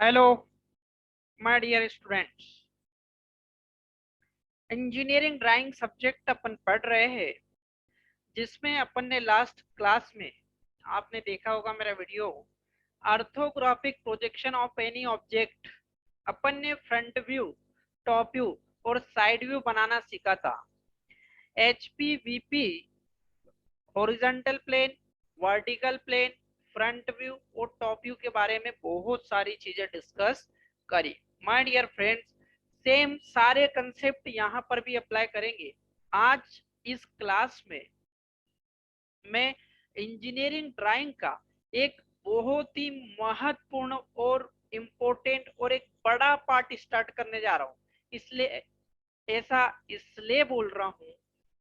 Hello my dear students. Engineering drawing subject अपन पढ़ रहे हैं, जिसमें अपन ने लास्ट क्लास में आपने देखा होगा मेरा video orthographic projection of any object. अपन ने फ्रंट व्यू, टॉप व्यू और साइड व्यू बनाना सीखा था। HP VP, horizontal plane, vertical plane, front view और टॉप व्यू के बारे में बहुत सारी चीजें डिस्कस करी। माय डियर फ्रेंड्स, सेम सारे कंसेप्ट यहाँ पर भी अप्लाई करेंगे। आज इस क्लास में मैं इंजीनियरिंग ड्राइंग का एक बहुत ही महत्वपूर्ण और इम्पोर्टेंट और एक बड़ा पार्ट स्टार्ट करने जा रहा हूँ। इसलिए ऐसा इसलिए बोल रहा हूँ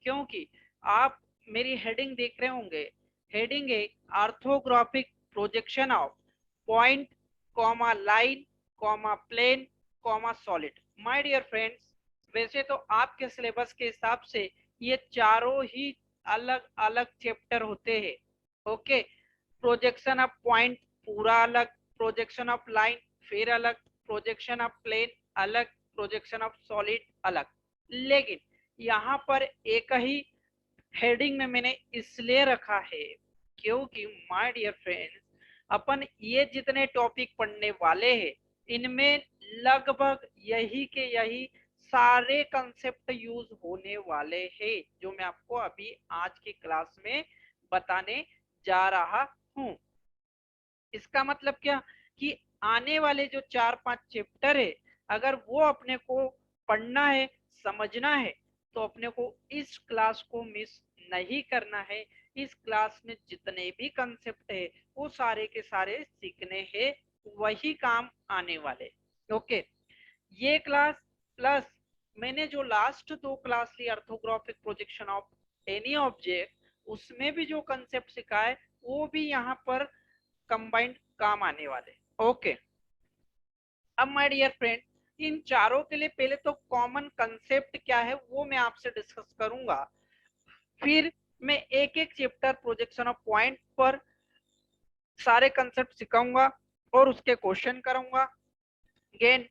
क्योंकि आप मेरी हेडिंग देख रहे होंगे। हेडिंग है orthographic projection of point, comma line, comma plane, comma solid. My dear friends, वैसे तो आपके सिलेबस के हिसाब से ये चारों ही अलग अलग चैप्टर होते हैं। ओके, प्रोजेक्शन ऑफ पॉइंट पूरा अलग, प्रोजेक्शन ऑफ लाइन फिर अलग, प्रोजेक्शन ऑफ प्लेन अलग, प्रोजेक्शन ऑफ सॉलिड अलग। लेकिन यहाँ पर एक ही हेडिंग में मैंने इसलिए रखा है क्योंकि माय डियर फ्रेंड्स, अपन ये जितने टॉपिक पढ़ने वाले हैं इनमें लगभग यही के यही सारे कंसेप्ट यूज होने वाले हैं जो मैं आपको अभी आज की क्लास में बताने जा रहा हूँ। इसका मतलब क्या कि आने वाले जो 4-5 चैप्टर है, अगर वो अपने को पढ़ना है, समझना है, तो अपने को इस क्लास को मिस नहीं करना है। इस क्लास में जितने भी कंसेप्ट है वो सारे के सारे सीखने हैं, वही काम आने वाले। ओके, ये क्लास प्लस मैंने जो लास्ट 2 क्लास ली orthographic projection of any object, उसमें भी जो कंसेप्ट सिखाए वो भी यहाँ पर कंबाइंड काम आने वाले। ओके, अब माय डियर फ्रेंड, इन चारों के लिए पहले तो कॉमन कंसेप्ट क्या है वो मैं आपसे डिस्कस करूंगा। फिर मैं एक एक चैप्टर प्रोजेक्शन ऑफ पॉइंट पर सारे कंसेप्ट सिखाऊंगा और उसके क्वेश्चन करूंगा। अगेन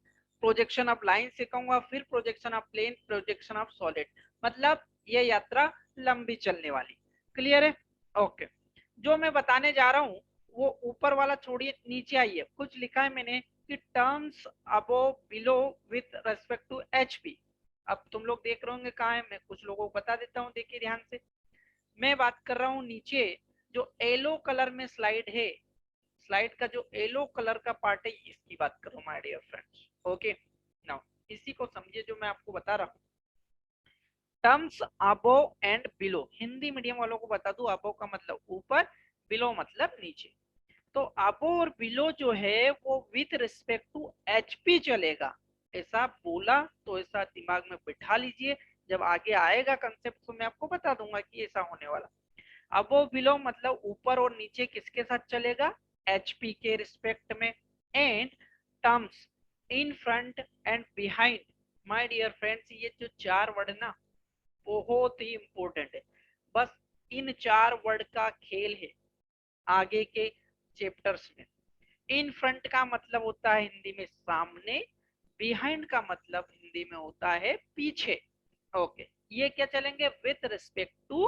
प्रोजेक्शन ऑफ लाइन सिखाऊंगा, फिर projection of plane, projection of solid. मतलब ये यात्रा लंबी चलने वाली। क्लियर है? ओके, जो मैं बताने जा रहा हूँ वो ऊपर वाला छोड़िए, नीचे आइए। कुछ लिखा है मैंने कि terms above below with respect to HP. अब तुम लोग देख रहे होंगे कहाँ है, मैं कुछ लोगों को बता देता हूँ, देखिए ध्यान से। मैं बात कर रहा हूँ नीचे जो येलो कलर में स्लाइड है, स्लाइड का जो येलो कलर का पार्ट है इसकी बात करो my dear friends. Okay, now इसी को समझिए जो मैं आपको बता रहा हूँ। Terms above and below, Hindi medium वालों को बता दूं, अबो का मतलब ऊपर, बिलो मतलब नीचे। तो अबो और बिलो जो है वो विथ रिस्पेक्ट टू एचपी चलेगा। ऐसा बोला तो ऐसा दिमाग में बिठा लीजिए, जब आगे आएगा कंसेप्ट तो मैं आपको बता दूंगा कि ऐसा होने वाला। अबो बिलो मतलब ऊपर और नीचे किसके साथ चलेगा? एचपी के रिस्पेक्ट में। And terms in front and behind. My dear friends, ये जो 4 वर्ड ना बहुत ही इंपॉर्टेंट है। बस इन 4 वर्ड का खेल है आगे के चैप्टर्स में। इन फ्रंट का मतलब होता है हिंदी में सामने, बिहाइंड का मतलब हिंदी में होता है पीछे। ओके, ये क्या चलेंगे? With respect to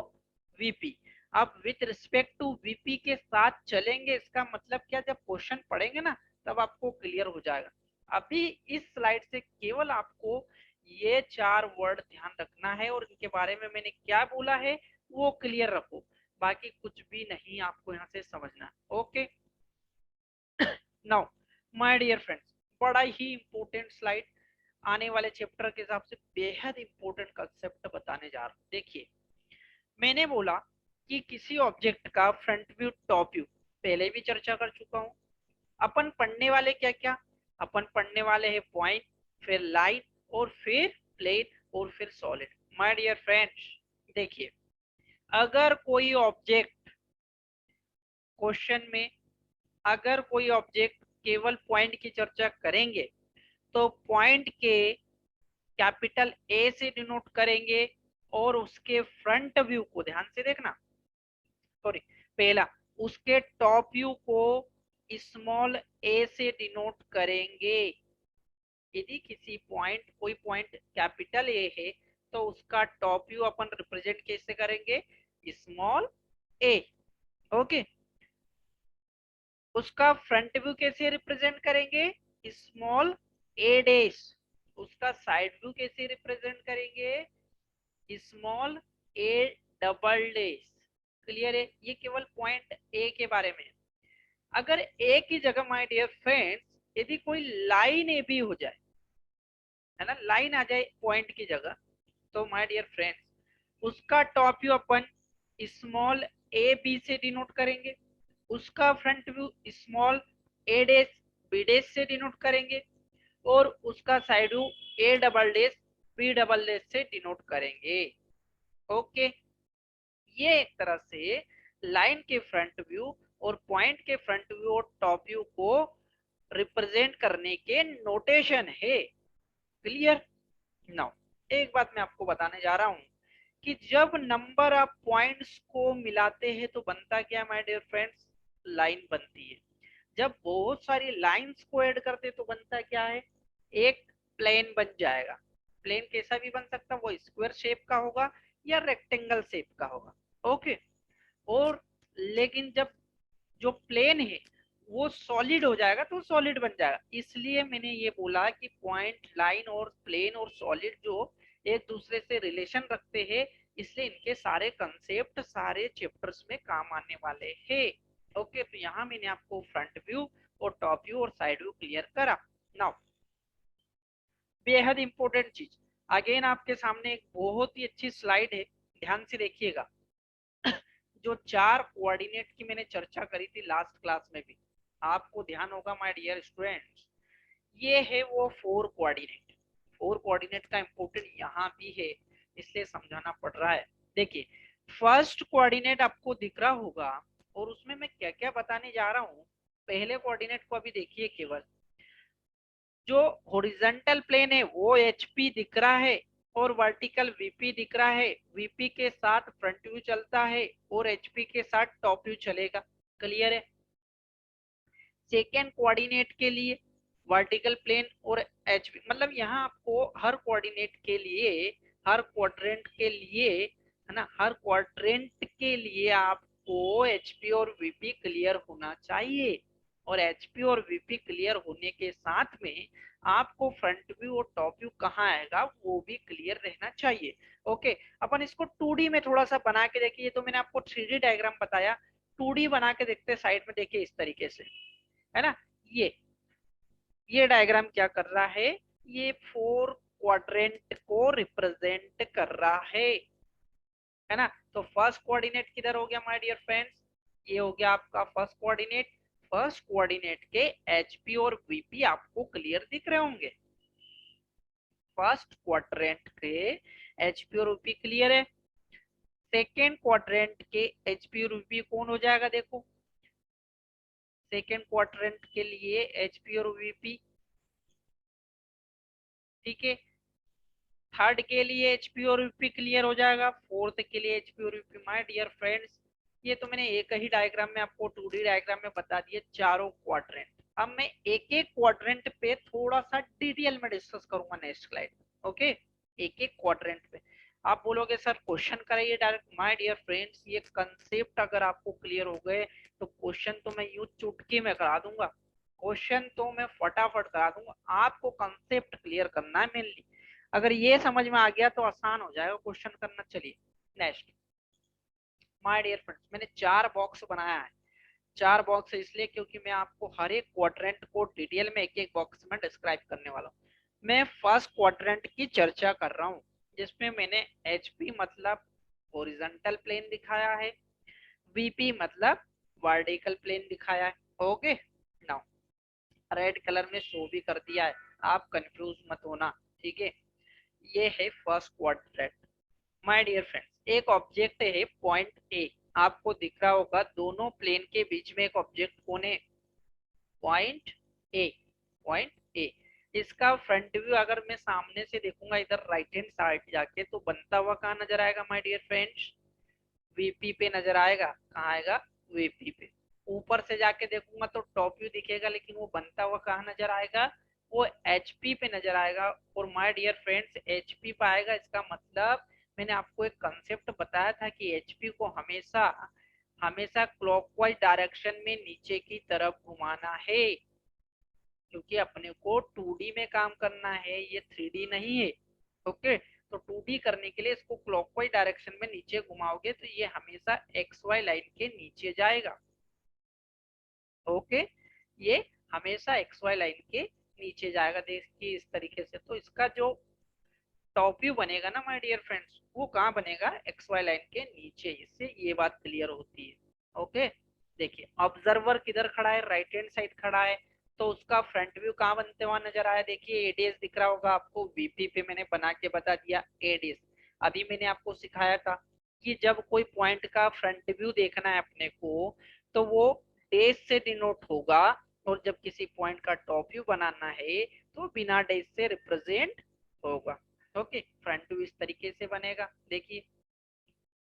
VP. अब विथ रिस्पेक्ट टू वीपी के साथ चलेंगे, इसका मतलब क्या? जब क्वेश्चन पढ़ेंगे ना तब आपको क्लियर हो जाएगा। अभी इस स्लाइड से केवल आपको ये 4 वर्ड ध्यान रखना है और इनके बारे में मैंने क्या बोला है वो क्लियर रखो, बाकी कुछ भी नहीं आपको यहाँ से समझना। Okay, now my dear friends, बड़ा ही इंपॉर्टेंट स्लाइड, आने वाले चैप्टर के हिसाब से बेहद इंपॉर्टेंट कंसेप्ट बताने जा रहा हूँ। देखिए, मैंने बोला कि किसी ऑब्जेक्ट का फ्रंट व्यू, टॉप व्यू पहले भी चर्चा कर चुका हूँ। अपन पढ़ने वाले क्या क्या? अपन पढ़ने वाले हैं पॉइंट, फिर लाइन और फिर प्लेन और फिर सॉलिड। माय डियर फ्रेंड्स, देखिए, अगर कोई ऑब्जेक्ट क्वेश्चन में, अगर कोई ऑब्जेक्ट केवल पॉइंट की चर्चा करेंगे तो पॉइंट के कैपिटल ए से डिनोट करेंगे और उसके फ्रंट व्यू को ध्यान से देखना, सॉरी, पहला उसके टॉप व्यू को स्मॉल ए से डिनोट करेंगे। यदि किसी पॉइंट कोई पॉइंट कैपिटल ए है तो उसका टॉप व्यू अपन रिप्रेजेंट कैसे करेंगे, स्मॉल ए। ओके, उसका फ्रंट व्यू कैसे रिप्रेजेंट करेंगे, स्मॉल ए डैश। उसका साइड व्यू कैसे रिप्रेजेंट करेंगे, स्मॉल ए डबल डैश। क्लियर है, ये केवल पॉइंट ए के बारे में। अगर ए की जगह माय डियर फ्रेंड्स यदि कोई लाइन ए भी हो जाए, है ना, लाइन आ जाए पॉइंट की जगह, तो माय डियर फ्रेंड्स उसका टॉप व्यू अपन स्मॉल ए बी से डिनोट करेंगे, उसका front view small A dash B dash से डिनोट करेंगे, और उसका side view A double dash B double dash से डिनोट करेंगे। ओके, ये एक तरह से लाइन के फ्रंट व्यू और पॉइंट के फ्रंट व्यू और टॉप व्यू को रिप्रेजेंट करने के नोटेशन है। क्लियर। नाउ एक बात मैं आपको बताने जा रहा हूं कि जब नंबर ऑफ पॉइंट्स को मिलाते हैं तो बनता क्या माय डियर फ्रेंड्स, लाइन बनती है। जब बहुत सारी लाइंस को ऐड करते तो बनता क्या है, एक प्लेन बन जाएगा। प्लेन कैसा भी बन सकता है, वो स्क्वायर शेप का होगा या रेक्टेंगल शेप का होगा। ओके, और लेकिन जब जो प्लेन है वो सॉलिड हो जाएगा तो सॉलिड बन जाएगा। इसलिए मैंने ये बोला कि पॉइंट लाइन और प्लेन और सॉलिड जो एक दूसरे से रिलेशन रखते हैं, इसलिए इनके सारे कंसेप्ट सारे चैप्टर्स में काम आने वाले हैं। ओके, तो यहाँ मैंने आपको फ्रंट व्यू और टॉप व्यू और साइड व्यू क्लियर करा। नाउ बेहद इंपॉर्टेंट चीज, अगेन आपके सामने एक बहुत ही अच्छी स्लाइड है, ध्यान से देखिएगा। जो 4 कोऑर्डिनेट की मैंने चर्चा करी थी लास्ट क्लास में भी, आपको ध्यान होगा माय डियर स्टूडेंट्स, ये है वो 4 कोऑर्डिनेट। 4 कोऑर्डिनेट का इंपोर्टेंट यहाँ भी है, इसलिए समझाना पड़ रहा है। देखिए, फर्स्ट कोऑर्डिनेट आपको दिख रहा होगा और उसमें मैं क्या क्या बताने जा रहा हूँ। पहले कोऑर्डिनेट को अभी देखिए, केवल जो हॉरिजॉन्टल प्लेन है वो एचपी दिख रहा है और वर्टिकल वीपी दिख रहा है। वीपी के साथ फ्रंट व्यू चलता है और एचपी के साथ टॉप व्यू चलेगा। क्लियर है। सेकेंड कोऑर्डिनेट के लिए वर्टिकल प्लेन और एचपी, मतलब यहाँ आपको हर कोऑर्डिनेट के लिए, हर क्वाड्रेंट के लिए, है ना, हर क्वाड्रेंट के लिए आपको एचपी और वीपी क्लियर होना चाहिए। और एचपी और वीपी क्लियर होने के साथ में आपको फ्रंट व्यू और टॉप व्यू कहाँ आएगा वो भी क्लियर रहना चाहिए। ओके, अपन इसको 2D में थोड़ा सा बना के देखिए। तो मैंने आपको 3D डायग्राम बताया, 2D बना के देखते साइड में, देखिए इस तरीके से, है ना। ये डायग्राम क्या कर रहा है, ये 4 क्वाड्रेंट को रिप्रेजेंट कर रहा है ना। तो फर्स्ट कोऑर्डिनेट किधर हो गया माय डियर फ्रेंड्स, ये हो गया आपका फर्स्ट कोऑर्डिनेट। फर्स्ट कोऑर्डिनेट के एचपी और वीपी आपको क्लियर दिख रहे होंगे। फर्स्ट क्वाड्रेंट के एचपी और वीपी क्लियर है। सेकेंड क्वाड्रेंट के एचपी और वीपी कौन हो जाएगा, देखो सेकेंड क्वाड्रेंट के लिए एचपी और वीपी, ठीक है। थर्ड के लिए एचपी और यूपी क्लियर हो जाएगा, फोर्थ के लिए एचपी और यूपी। माय डियर फ्रेंड्स, ये तो मैंने एक ही डायग्राम में आपको 2D डायग्राम में बता दिए चारों क्वाड्रेंट। अब मैं एक एक क्वाड्रेंट पे थोड़ा सा डिटेल में डिस्कस करूंगा नेक्स्ट स्लाइड में। ओके, एक एक क्वाड्रेंट पे आप बोलोगे सर क्वेश्चन कराइए डायरेक्ट। माय डियर फ्रेंड्स, ये कंसेप्ट अगर आपको क्लियर हो गए तो क्वेश्चन तो मैं यूं चुटकी में करा दूंगा, क्वेश्चन तो मैं फटाफट करा दूंगा। आपको कंसेप्ट क्लियर करना है मेनली। अगर ये समझ में आ गया तो आसान हो जाएगा क्वेश्चन करना। चलिए नेक्स्ट, माय डियर फ्रेंड्स, मैंने 4 बॉक्स बनाया है। 4 बॉक्स इसलिए क्योंकि मैं आपको हर एक क्वाड्रेंट को डिटेल में एक एक बॉक्स में डिस्क्राइब करने वाला हूँ। मैं फर्स्ट क्वाड्रेंट की चर्चा कर रहा हूँ, जिसमें मैंने एचपी मतलब हॉरिजॉन्टल प्लेन दिखाया है, वीपी मतलब वर्टिकल प्लेन दिखाया है। ओके, नाउ रेड कलर में शो भी कर दिया है, आप कंफ्यूज मत होना, ठीक है। ये है first quadrant. My dear friends, एक ऑब्जेक्ट है पॉइंट ए, आपको दिख रहा होगा दोनों प्लेन के बीच में एक ऑब्जेक्ट कौन है, पॉइंट ए। पॉइंट ए, इसका फ्रंट व्यू अगर मैं सामने से देखूंगा इधर राइट हैंड साइड जाके, तो बनता हुआ कहाँ नजर आएगा माय डियर फ्रेंड्स, वीपी पे नजर आएगा। कहाँ आएगा, वीपी पे। ऊपर से जाके देखूंगा तो टॉप व्यू दिखेगा, लेकिन वो बनता हुआ कहाँ नजर आएगा, वो एचपी पे नजर आएगा। और माय डियर फ्रेंड्स, एचपी पे आएगा, इसका मतलब मैंने आपको एक कंसेप्ट बताया था कि एचपी को हमेशा हमेशा क्लॉकवाइज डायरेक्शन में नीचे की तरफ घुमाना है, क्योंकि अपने को 2D में काम करना है, ये 3D नहीं है। ओके, तो 2D करने के लिए इसको क्लॉकवाइज डायरेक्शन में नीचे घुमाओगे तो ये हमेशा एक्स वाई लाइन के नीचे जाएगा। ओके, ये हमेशा एक्स वाई लाइन के नीचे जाएगा। देखिए इस तरीके से, तो इसका जो टॉप व्यू बनेगा ना माय डियर फ्रेंड्स, वो कहाँ बनेगा, एक्स वाई लाइन के नीचे। इससे ये बात क्लियर होती है। ओके, देखिए ऑब्जर्वर किधर खड़ा है, राइट हैंड साइड खड़ा है, तो उसका फ्रंट व्यू कहाँ बनते हुआ नजर आया, देखिए एडीएस दिख रहा होगा आपको, वीपी पे मैंने बना के बता दिया एडीएस। अभी मैंने आपको सिखाया था कि जब कोई पॉइंट का फ्रंट व्यू देखना है अपने को, तो वो डेज से डिनोट होगा, और जब किसी पॉइंट का टॉप व्यू बनाना है तो बिना डेज से रिप्रेजेंट होगा। ओके, फ्रंट व्यू इस तरीके से बनेगा। देखिए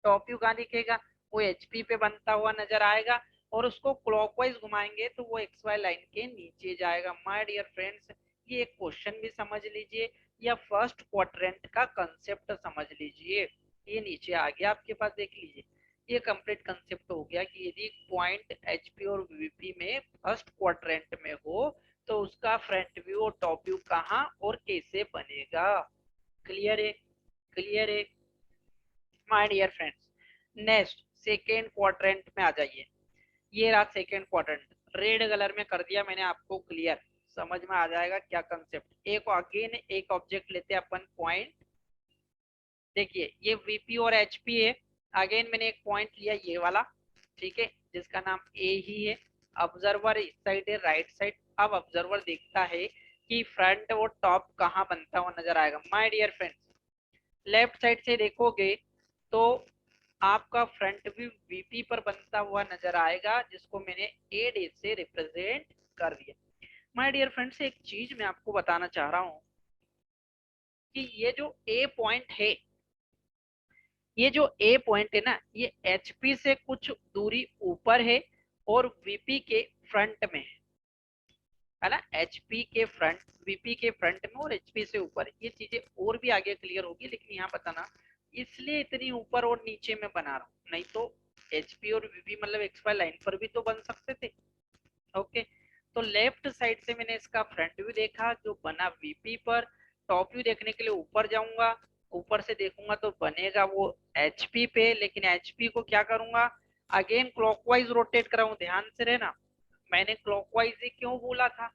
टॉप व्यू कहाँ दिखेगा, वो एचपी पे बनता हुआ नजर आएगा, और उसको क्लॉकवाइज घुमाएंगे तो वो एक्स वाई लाइन के नीचे जाएगा। माय डियर फ्रेंड्स, ये एक क्वेश्चन भी समझ लीजिए, या फर्स्ट क्वाड्रेंट का कंसेप्ट समझ लीजिए। ये नीचे आ गया आपके पास, देख लीजिए ये कंप्लीट कंसेप्ट हो गया कि यदि पॉइंट एचपी और वीपी में फर्स्ट क्वाड्रेंट में हो तो उसका फ्रंट व्यू और टॉप व्यू कहाँ और कैसे बनेगा। क्लियर है, क्लियर है my dear friends. Next second quadrant में आ जाइए। ये रहा सेकेंड क्वाड्रेंट, रेड कलर में कर दिया मैंने आपको क्लियर, समझ में आ जाएगा क्या कंसेप्ट। एक अगेन एक ऑब्जेक्ट लेते हैं अपन पॉइंट, देखिए ये वीपी और एचपी है। अगेन मैंने एक पॉइंट लिया ये वाला, ठीक है, जिसका नाम ए ही है। ऑब्जर्वर इस साइड है, राइट साइड। अब ऑब्जर्वर देखता है कि फ्रंट और टॉप कहाँ बनता हुआ नजर आएगा। My dear friends, left side से देखोगे तो आपका फ्रंट व्यू वीपी पर बनता हुआ नजर आएगा, जिसको मैंने ए डे से रिप्रेजेंट कर दिया। माय डियर फ्रेंड्स, एक चीज मैं आपको बताना चाह रहा हूं कि ये जो ए पॉइंट है, ये जो ए पॉइंट है ना, ये एचपी से कुछ दूरी ऊपर है और वीपी के फ्रंट में है ना, एचपी के फ्रंट, वीपी के फ्रंट में और एचपी से ऊपर। ये चीजें और भी आगे क्लियर होगी, लेकिन यहाँ बताना इसलिए इतनी ऊपर और नीचे में बना रहा हूँ, नहीं तो एचपी और वीपी मतलब एक्स वाई लाइन पर भी तो बन सकते थे। ओके, तो लेफ्ट साइड से मैंने इसका फ्रंट व्यू देखा जो बना वीपी पर। टॉप व्यू देखने के लिए ऊपर जाऊंगा, ऊपर से देखूंगा तो बनेगा वो एचपी पे, लेकिन एचपी को क्या करूंगा, अगेन क्लॉकवाइज रोटेट कराऊं। ध्यान से रहना, मैंने क्लॉकवाइज ही क्यों बोला था,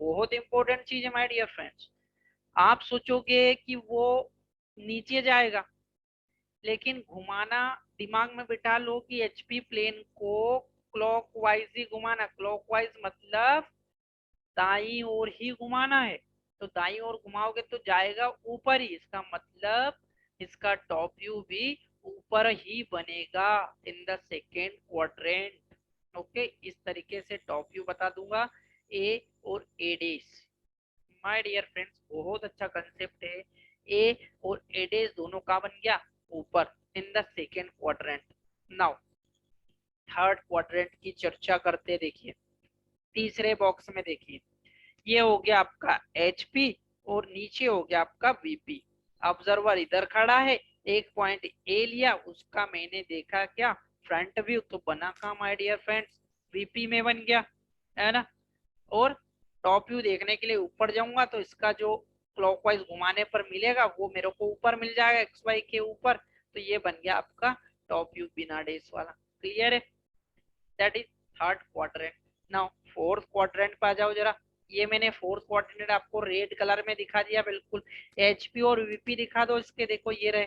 बहुत इंपॉर्टेंट चीज है माय डियर फ्रेंड्स। आप सोचोगे कि वो नीचे जाएगा, लेकिन घुमाना दिमाग में बिठा लो कि एचपी प्लेन को क्लॉकवाइज ही घुमाना। क्लॉकवाइज मतलब दाई ओर ही घुमाना है, तो दाई ओर घुमाओगे तो जाएगा ऊपर ही, इसका मतलब इसका टॉप व्यू भी ऊपर ही बनेगा in the second quadrant. Okay, इस तरीके से टॉप व्यू बता दूंगा ए और ए डेज। माय डियर फ्रेंड्स, बहुत अच्छा कंसेप्ट है। ए और ए डेज दोनों का बन गया ऊपर in the second quadrant. Now third quadrant की चर्चा करते, देखिए तीसरे बॉक्स में देखिए, ये हो गया आपका एचपी और नीचे हो गया आपका वीपी। ऑब्जर्वर इधर खड़ा है, एक पॉइंट ए लिया, उसका मैंने देखा क्या, फ्रंट व्यू, तो बना कहाँ माय डियर फ्रेंड्स, वीपी में बन गया, है ना। और टॉप व्यू देखने के लिए ऊपर जाऊंगा तो इसका जो क्लॉकवाइज घुमाने पर मिलेगा वो मेरे को ऊपर मिल जाएगा, एक्स वाई के ऊपर। तो ये बन गया आपका टॉप व्यू बिना डेस वाला। क्लियर है, that is third quadrant. Now fourth quadrant पे आ जाओ जरा। ये मैंने फोर्थ क्वाड्रेंट आपको रेड कलर में दिखा दिया, बिल्कुल एचपी और वीपी दिखा दो इसके, देखो ये रहे,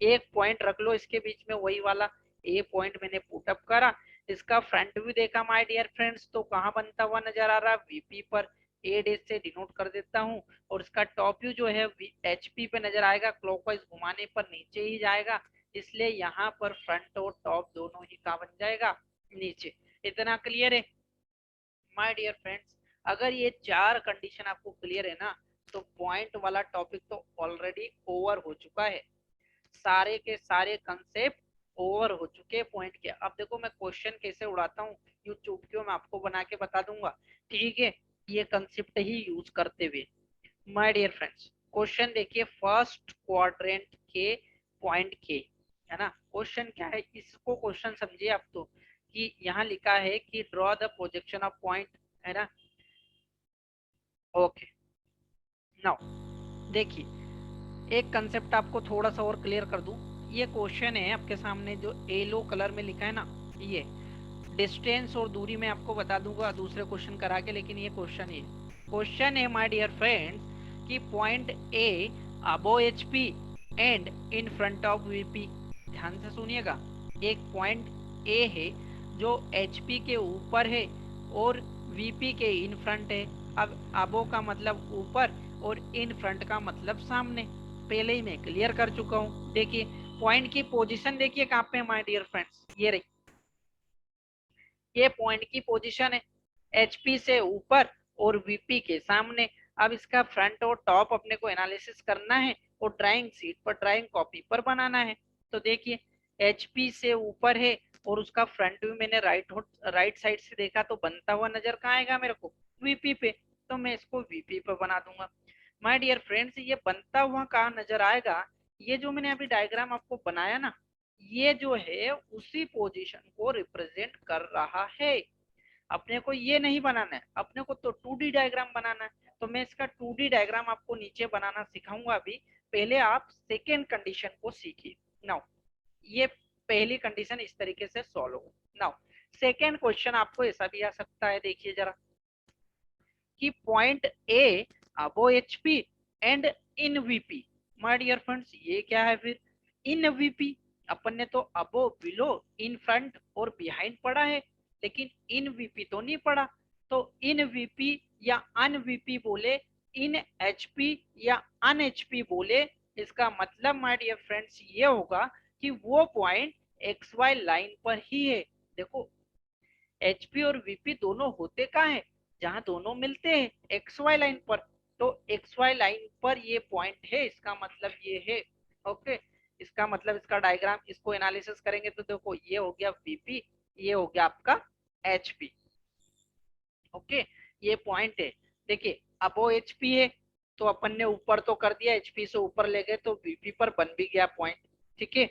एक पॉइंट रख लो इसके बीच में, वही वाला ए पॉइंट मैंने पुटअप करा। इसका फ्रंट व्यू देखा माय डियर फ्रेंड्स, तो कहाँ बनता हुआ नजर आ रहा है, वीपी पर। ए डेज से डिनोट कर देता हूँ, और इसका टॉप व्यू जो है एचपी पे नजर आएगा, क्लॉकवाइज घुमाने पर नीचे ही जाएगा, इसलिए यहाँ पर फ्रंट और टॉप दोनों ही कहाँ बन जाएगा, नीचे। इतना क्लियर है माय डियर फ्रेंड्स। अगर ये चार कंडीशन आपको क्लियर है ना, तो पॉइंट वाला टॉपिक तो ऑलरेडी ओवर हो चुका है। सारे के सारे कंसेप्ट ओवर हो चुके हैं पॉइंट के। अब देखो मैं क्वेश्चन कैसे उड़ाता हूँ, यूं चुटकियों में आपको बना के बता दूंगा, ठीक है, ये कंसेप्ट ही यूज करते हुए। माय डियर फ्रेंड्स, क्वेश्चन देखिए फर्स्ट क्वाड्रेंट के पॉइंट के, है ना। क्वेश्चन क्या है, इसको क्वेश्चन समझिए आप तो, कि यहाँ लिखा है कि draw the projection of point, है ना। ओके, नाउ देखिए एक कंसेप्ट आपको थोड़ा सा और क्लियर कर दूं। ये क्वेश्चन है आपके सामने जो येलो कलर में लिखा है ना, ये डिस्टेंस और दूरी में आपको बता दूंगा दूसरे क्वेश्चन करा के, लेकिन ये क्वेश्चन है माय डियर फ्रेंड्स कि point A above H P and in front of VP. ध्यान से सुनिएगा, एक पॉइंट ए है जो एच पी के ऊपर है और वीपी के इन फ्रंट है। अब अबो का मतलब ऊपर और इन फ्रंट का मतलब सामने, पहले ही मैं क्लियर कर चुका हूँ। देखिए पॉइंट की पोजीशन देखिए कहाँ पे माय डियर फ्रेंड्स, ये रही, ये पॉइंट की पोजीशन है एचपी से ऊपर और वीपी के सामने। अब इसका फ्रंट और टॉप अपने को एनालिसिस करना है और ड्राइंग शीट पर, ड्राइंग कॉपी पर बनाना है। तो देखिए एचपी से ऊपर है और उसका फ्रंट व्यू मैंने राइट साइड से देखा तो बनता हुआ नजर कहाँ आएगा मेरे को, वीपी पे। तो मैं इसको वीपी पे बना दूंगा। माय डियर फ्रेंड्स, ये बनता हुआ कहाँ नजर आएगा, ये जो मैंने अभी डायग्राम आपको बनाया ना, ये जो है उसी पोजीशन को रिप्रेजेंट कर रहा है। अपने को ये नहीं बनाना है, अपने को तो 2D डायग्राम बनाना है। तो मैं इसका 2D डायग्राम आपको नीचे बनाना सिखाऊंगा अभी, पहले आप सेकेंड कंडीशन को सीखिए। नाउ ये पहली कंडीशन इस तरीके से सॉल्व हो। नाउ सेकेंड क्वेश्चन आपको ऐसा भी आ सकता है, देखिए जरा, कि point A above HP and in VP. My dear friends, ये क्या है फिर, इन वीपी। अपन ने तो अबो, बिलो, इन फ्रंट और बिहाइंड पढ़ा है, लेकिन इन वीपी तो नहीं पढ़ा। तो इन वीपी या अन वीपी बोले, इन एचपी या अन एचपी बोले, इसका मतलब माय डियर फ्रेंड्स ये होगा कि वो पॉइंट एक्स वाई लाइन पर ही है। देखो एचपी और वीपी दोनों होते कहाँ है, जहां दोनों मिलते हैं एक्स वाई लाइन पर। तो एक्स वाई लाइन पर ये पॉइंट है, इसका मतलब ये है। ओके, इसका मतलब इसका डायग्राम, इसको एनालिसिस करेंगे तो देखो ये हो गया वीपी, ये हो गया आपका एचपी। ओके, ये पॉइंट है। देखिए अब वो एचपी है तो अपन ने ऊपर तो कर दिया, एचपी से ऊपर ले गए तो वीपी पर बन भी गया पॉइंट, ठीक है।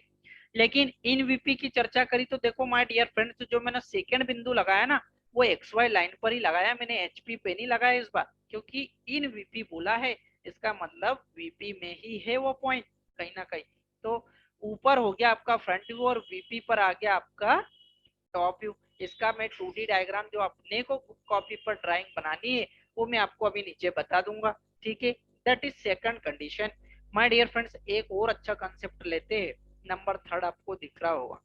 लेकिन इन वीपी की चर्चा करी तो देखो माय डियर फ्रेंड्स, जो मैंने सेकंड बिंदु लगाया ना, वो एक्स वाई लाइन पर ही लगाया मैंने, एचपी पे नहीं लगाया इस बार, क्योंकि इन वीपी बोला है, इसका मतलब वीपी में ही है वो पॉइंट कहीं ना कहीं। तो ऊपर हो गया आपका फ्रंट व्यू और वीपी पर आ गया आपका टॉप व्यू। इसका मैं 2D डायग्राम जो अपने को कॉपी पर ड्राइंग बनानी है वो मैं आपको अभी नीचे बता दूंगा, ठीक है। That is second condition. My dear friends, एक और अच्छा कंसेप्ट लेते हैं, नंबर थर्ड आपको दिख रहा होगा।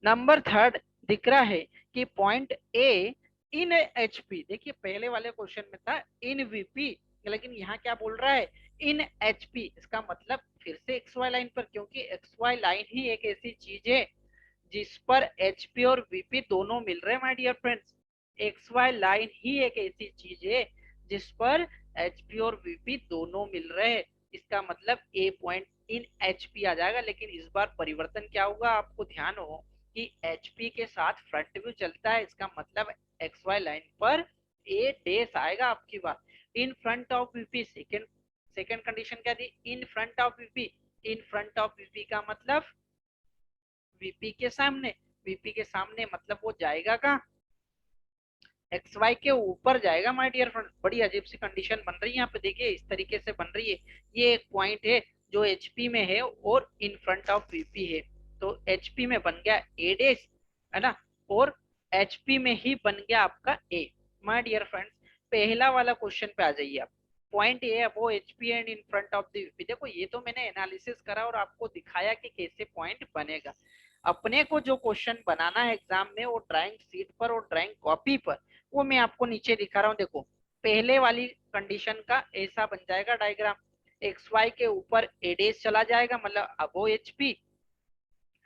नंबर थर्ड दिख रहा है कि पॉइंट ए इन एचपी। देखिए पहले वाले क्वेश्चन में था इन वीपी, लेकिन यहाँ क्या बोल रहा है, इन एचपी। इसका मतलब फिर से एक्स वाई लाइन पर, क्योंकि एक्स वाई लाइन ही एक ऐसी चीज है जिस पर एचपी और वीपी दोनों मिल रहे हैं my dear friends. X Y line ही एक ऐसी चीज है जिस पर एचपी और वीपी दोनों मिल रहे हैं। इसका मतलब ए पॉइंट इन एचपी आ जाएगा, लेकिन इस बार परिवर्तन क्या होगा, आपको ध्यान हो कि एचपी के साथ फ्रंट व्यू चलता है, इसका मतलब एक्स वाई लाइन पर ए डेस आएगा आपकी बात। इन front of VP, second second condition क्या थी, इन front of VP. In front of VP का मतलब वीपी के सामने, वीपी के सामने मतलब वो जाएगा कहाँ, एक्स वाई के ऊपर जाएगा माय डियर फ्रेंड। बड़ी अजीब सी कंडीशन बन रही है यहाँ पे, देखिए इस तरीके से बन रही है। ये एक पॉइंट है जो एचपी में है और इन फ्रंट ऑफ वीपी है, तो एचपी में बन गया ए डेश, है ना, और एचपी में ही बन गया आपका ए। माय डियर फ्रेंड्स, पहला वाला क्वेश्चन पे आ जाइए आप, point A above HP and in front of the VP. देखो ये तो मैंने एनालिसिस करा और आपको दिखाया कि कैसे पॉइंट बनेगा। अपने को जो क्वेश्चन बनाना है एग्जाम में वो ड्राइंग शीट पर और ड्राइंग कॉपी पर, वो मैं आपको नीचे दिखा रहा हूँ। देखो पहले वाली कंडीशन का ऐसा बन जाएगा डायग्राम, एक्स वाई के ऊपर ए डेज चला जाएगा मतलब अबो एचपी,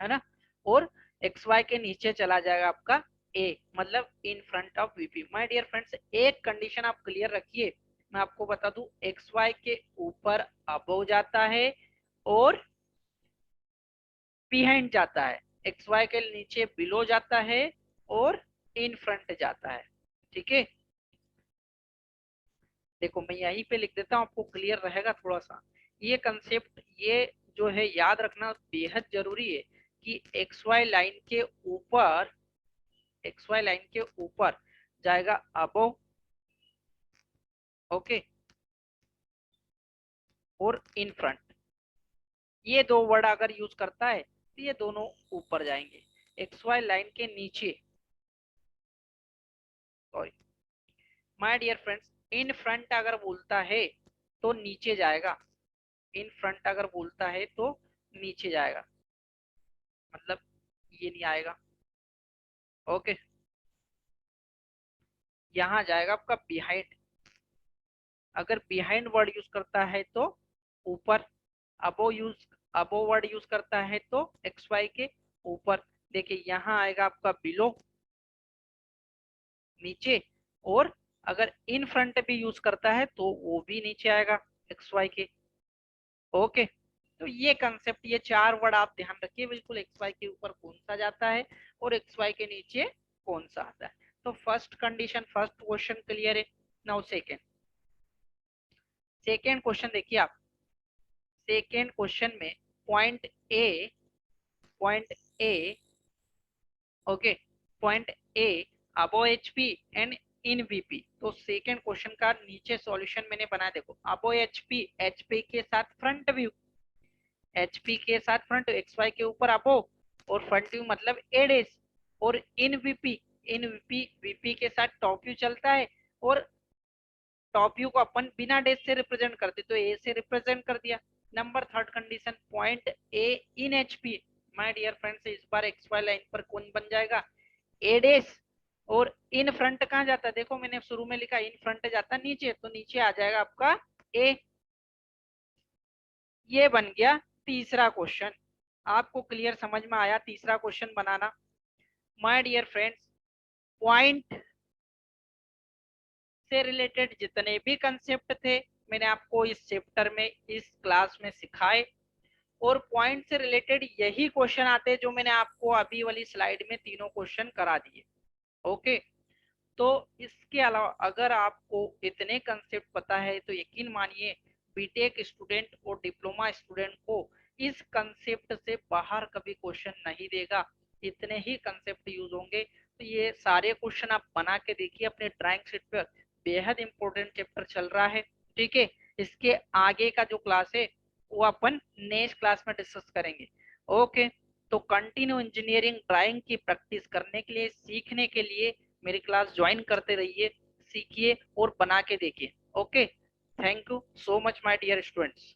है ना, और एक्स वाई के नीचे चला जाएगा आपका ए मतलब in front of VP. My dear friends, एक कंडीशन आप क्लियर रखिए, मैं आपको बता दूं, एक्स वाई के ऊपर अबो जाता है और बिहाइंड जाता है, एक्स वाई के नीचे बिलो जाता है और इन फ्रंट जाता है। ठीक है, देखो मैं यहीं पे लिख देता हूँ, आपको क्लियर रहेगा थोड़ा सा ये कंसेप्ट। ये जो है याद रखना बेहद जरूरी है कि एक्स वाई लाइन के ऊपर, एक्स वाई लाइन के ऊपर जाएगा अबव, ओके, और इन फ्रंट। ये दो वर्ड अगर यूज करता है तो ये दोनों ऊपर जाएंगे। एक्स वाई लाइन के नीचे, sorry my dear friends, in front अगर बोलता है तो नीचे जाएगा, इन फ्रंट अगर बोलता है तो नीचे जाएगा, मतलब ये नहीं आएगा। ओके, यहाँ जाएगा आपका बिहाइंड, अगर बिहाइंड वर्ड यूज करता है तो ऊपर, अबो वर्ड यूज करता है तो एक्स वाई के ऊपर। देखिए यहाँ आएगा आपका बिलो, नीचे, और अगर इन फ्रंट भी यूज करता है तो वो भी नीचे आएगा एक्स वाई के। ओके, तो ये कंसेप्ट, ये चार वर्ड आप ध्यान रखिए बिल्कुल, एक्स वाई के ऊपर कौन सा जाता है और एक्स वाई के नीचे कौन सा आता है। तो first condition, first question clear है। नाउ सेकेंड, सेकेंड क्वेश्चन देखिए आप। सेकेंड क्वेश्चन में point A, point A, okay, point A above HP and in VP. तो सेकेंड क्वेश्चन का नीचे सॉल्यूशन मैंने बनाया, देखो अबो एचपी, एचपी के साथ फ्रंट व्यू, एचपी के साथ फ्रंट, एक्स वाई के ऊपर अबो, और फ्रंट व्यू मतलब ए डेज, और इन वीपी, इन वीपी, वीपी के साथ टॉप व्यू चलता है, और टॉप व्यू को अपन बिना डेज से रिप्रेजेंट करते तो ए से रिप्रेजेंट कर दिया। Number third condition, point A in HP. My dear friends, इस बार एक्स वाई लाइन पर कौन बन जाएगा, ए डेज, और इन फ्रंट कहाँ जाता है, देखो मैंने शुरू में लिखा इन फ्रंट जाता नीचे, तो नीचे आ जाएगा आपका ए। ये बन गया तीसरा क्वेश्चन। आपको क्लियर समझ में आया तीसरा क्वेश्चन बनाना। माय डियर फ्रेंड्स, पॉइंट से रिलेटेड जितने भी कंसेप्ट थे मैंने आपको इस चैप्टर में, इस क्लास में सिखाए, और पॉइंट से रिलेटेड यही क्वेश्चन आते हैं जो मैंने आपको अभी वाली स्लाइड में तीनों क्वेश्चन करा दिए। ओके, तो इसके अलावा अगर आपको इतने कंसेप्ट पता है तो यकीन मानिए बीटेक स्टूडेंट और डिप्लोमा स्टूडेंट को इस कंसेप्ट से बाहर कभी क्वेश्चन नहीं देगा, इतने ही कंसेप्ट यूज होंगे। तो ये सारे क्वेश्चन आप बना के देखिए अपने ड्राइंग शीट पर, बेहद इंपॉर्टेंट चैप्टर चल रहा है। ठीक है, इसके आगे का जो क्लास है वो अपन नेक्स्ट क्लास में डिस्कस करेंगे। ओके, तो कंटिन्यू इंजीनियरिंग ड्राइंग की प्रैक्टिस करने के लिए, सीखने के लिए मेरी क्लास ज्वाइन करते रहिए, सीखिए और बना के देखिए। Okay, thank you so much my dear students.